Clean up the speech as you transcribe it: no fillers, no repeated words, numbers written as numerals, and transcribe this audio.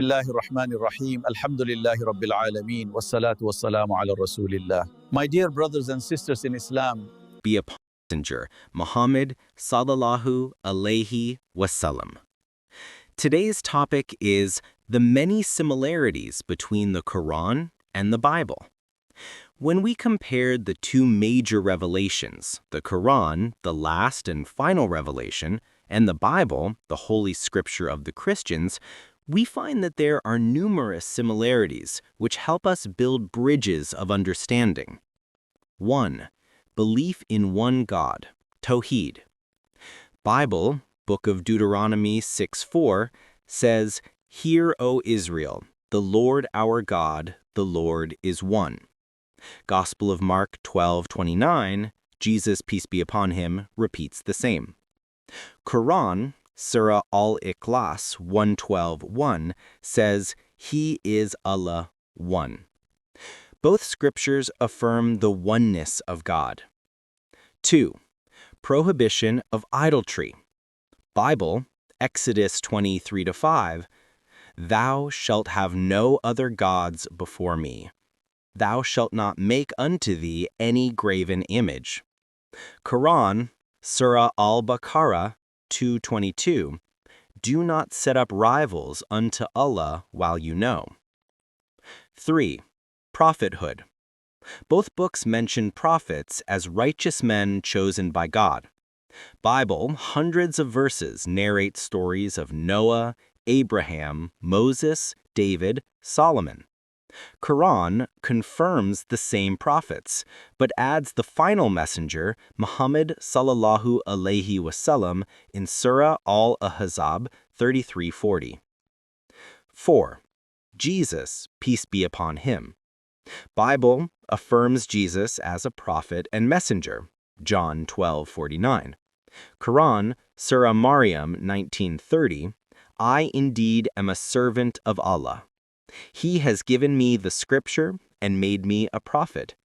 Bismillahir Rahmanir Rahim. Alhamdulillahi Rabbil Alameen. Wassalatu wassalamu ala Rasulillah. My dear brothers and sisters in Islam, be a messenger, Muhammad sallallahu alaihi wasallam. Today's topic is the many similarities between the Qur'an and the Bible. When we compared the two major revelations, the Qur'an, the last and final revelation, and the Bible, the holy scripture of the Christians, we find that there are numerous similarities which help us build bridges of understanding. 1. Belief in one God, Tawheed. Bible, Book of Deuteronomy 6:4, says, "Hear, O Israel, the Lord our God, the Lord is one." Gospel of Mark 12:29, Jesus, peace be upon him, repeats the same. Qur'an, Surah Al-Ikhlas 1:12:1, says, "He is Allah, one." Both scriptures affirm the oneness of God. 2. Prohibition of Idolatry. Bible, Exodus 23:5, "Thou shalt have no other gods before me. Thou shalt not make unto thee any graven image." Qur'an, Surah Al-Baqarah 2:22, "Do not set up rivals unto Allah while you know." 3. Prophethood. Both books mention prophets as righteous men chosen by God. Bible, hundreds of verses narrate stories of Noah, Abraham, Moses, David, Solomon. Qur'an confirms the same prophets, but adds the final messenger, Muhammad sallallahu alaihi wasallam, in Surah Al-Ahzab 33:40. 4. Jesus, peace be upon him. Bible affirms Jesus as a prophet and messenger, John 12:49. Qur'an, Surah Maryam 19:30, "I indeed am a servant of Allah. He has given me the scripture and made me a prophet,